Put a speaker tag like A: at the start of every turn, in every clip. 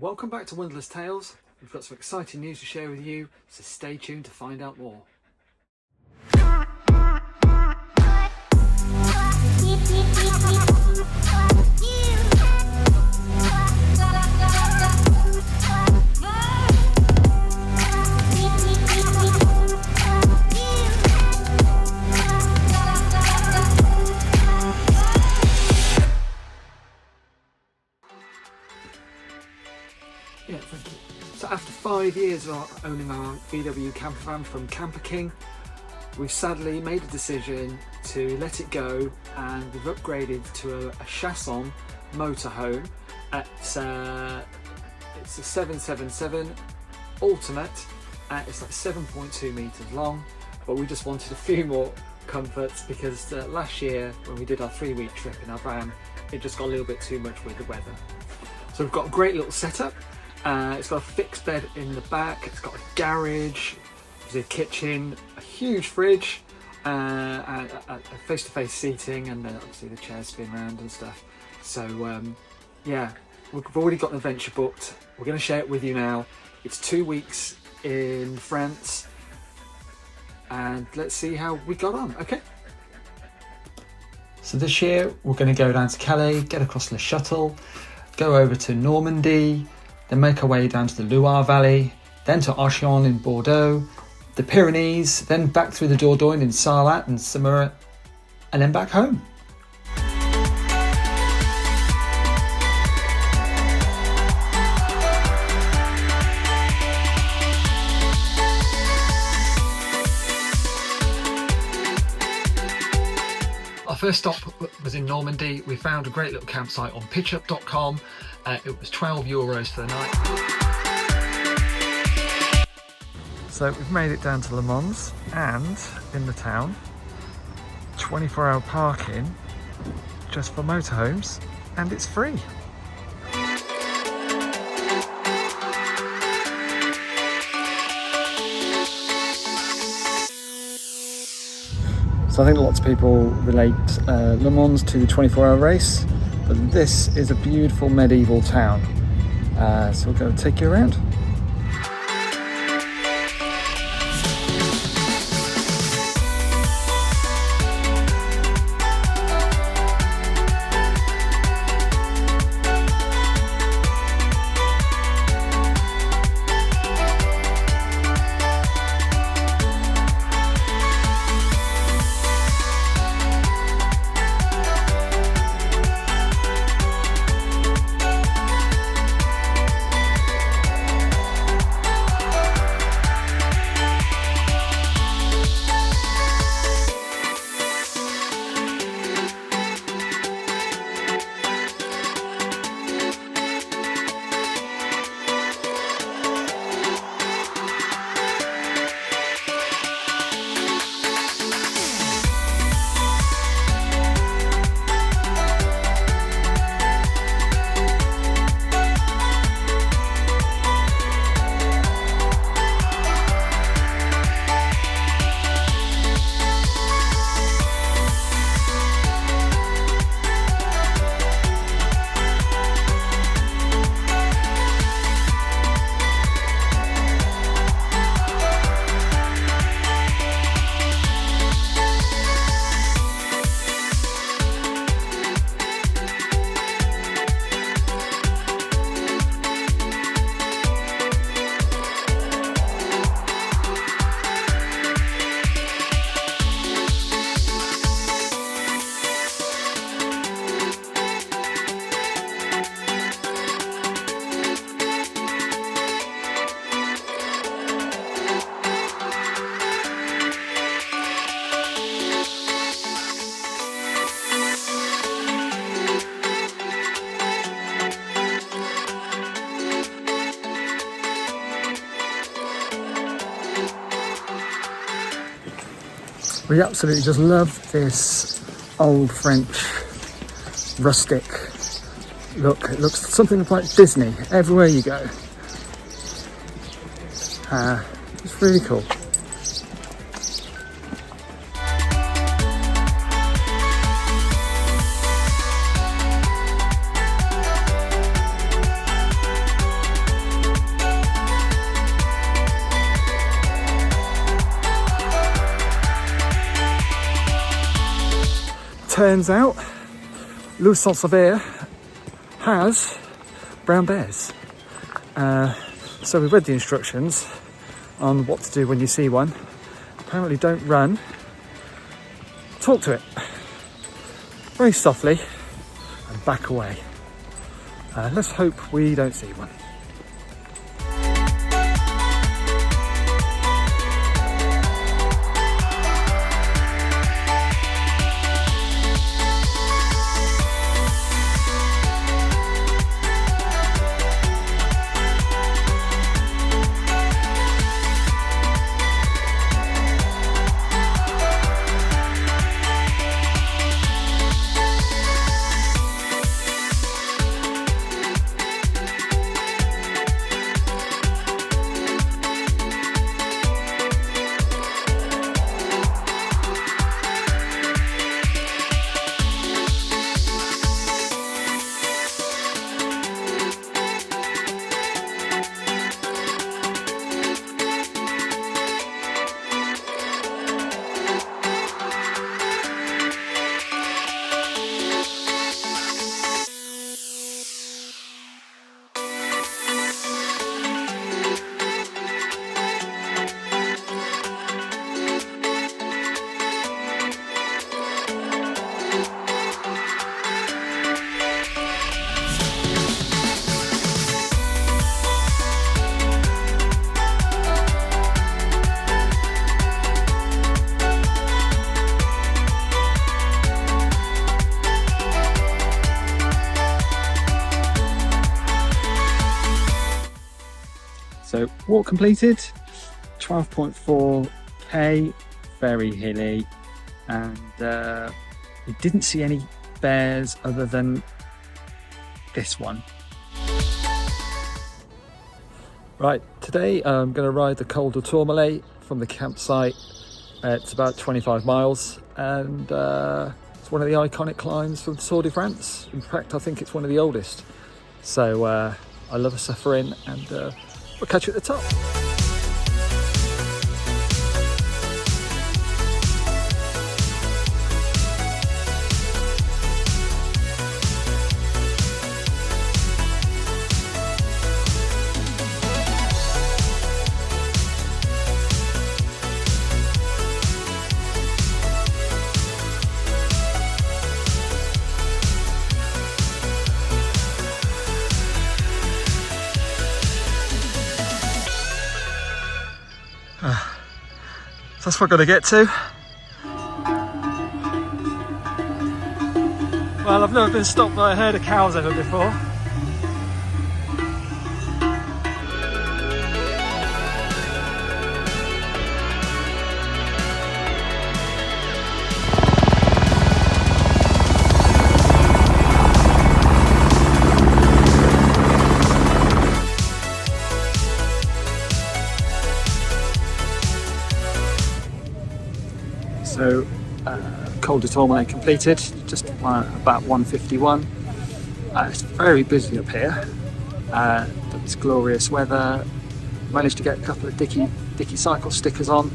A: Welcome back to Wanderlust Tales. We've got some exciting news to share with you, so stay tuned to find out more. Yeah, thank you. So after 5 years of owning our VW camper van from Camper King, we've sadly made a decision to let it go, and we've upgraded to a Chausson motorhome. It's a 777 Ultimate. It's like 7.2 metres long, but we just wanted a few more comforts because last year when we did our 3-week trip in our van, it just got a little bit too much with the weather. So we've got a great little setup. It's got a fixed bed in the back, it's got a garage, there's a kitchen, a huge fridge, and face-to-face seating, and then obviously the chairs spin around and stuff. So yeah, we've already got an adventure booked. We're going to share it with you now. It's 2 weeks in France, and let's see how we got on, okay? So this year we're going to go down to Calais, get across the Chateau, go over to Normandy, then make our way down to the Loire Valley, then to Arcachon in Bordeaux, the Pyrenees, then back through the Dordogne in Sarlat and Saumur, and then back home. Our first stop was in Normandy. We found a great little campsite on pitchup.com. It was €12 for the night. So we've made it down to Le Mans, and in the town, 24-hour parking just for motorhomes, and it's free. So I think lots of people relate Le Mans to the 24-hour race, but this is a beautiful medieval town. So we're going to take you around. We absolutely just love this old French rustic look. It looks something like Disney everywhere you go. It's really cool. turns out Luz-Saint-Sauveur has brown bears. So we've read the instructions on what to do when you see one. Apparently don't run, talk to it very softly and back away. Let's hope we don't see one. So walk completed, 12.4k, very hilly, and we didn't see any bears other than this one. Right, today I'm going to ride the Col du Tourmalet from the campsite. It's about 25 miles and it's one of the iconic climbs from the Tour de France. In fact, I think it's one of the oldest. So I love a suffering, and we'll catch you at the top. That's what I've got to get to. Well, I've never been stopped by a herd of cows ever before. So, Col du Tourmalet completed, just about 1:51. It's very busy up here, but it's glorious weather. Managed to get a couple of Dicky cycle stickers on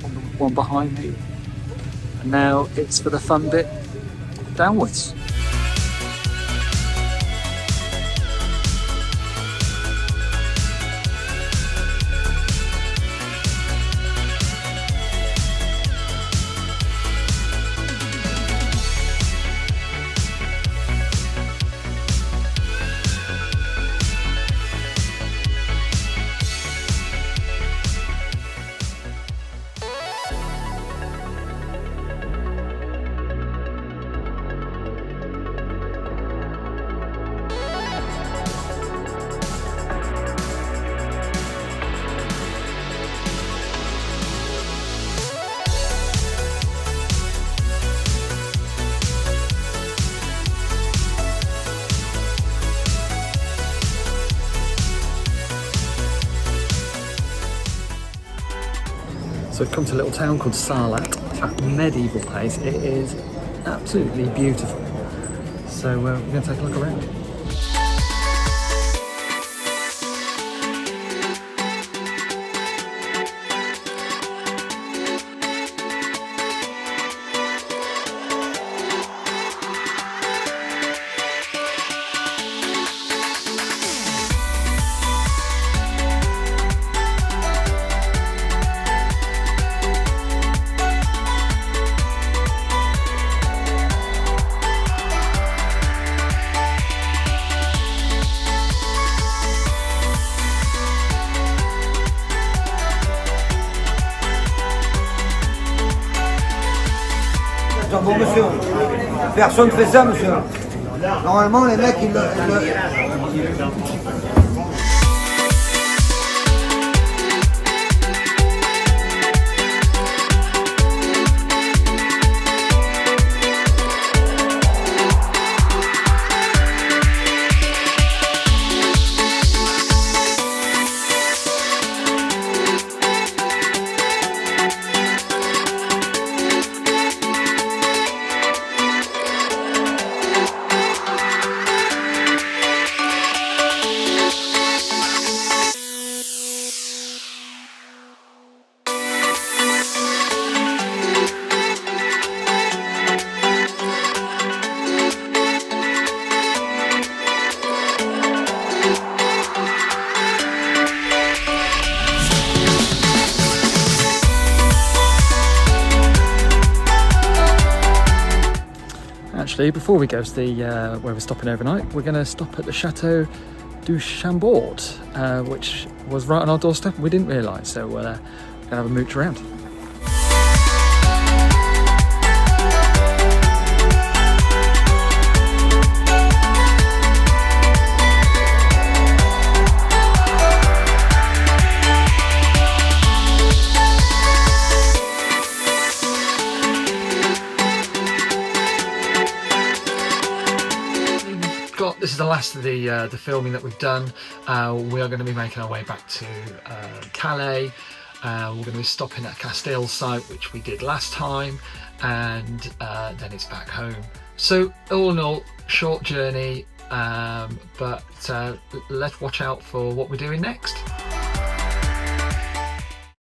A: the one behind me. And now it's for the fun bit downwards. So we've come to a little town called Sarlat, a medieval place. It is absolutely beautiful. So we're going to take a look around.
B: bon monsieur, personne fait ça monsieur. Normalement les mecs ils
A: Actually, before we go to the where we're stopping overnight, we're going to stop at the Chateau du Chambord, which was right on our doorstep. We didn't realise, so we're going to have a mooch around. This is the last of the filming that we've done. We are going to be making our way back to Calais. We're going to be stopping at Castelle site, which we did last time, and then it's back home. So all in all, short journey, but let's watch out for what we're doing next.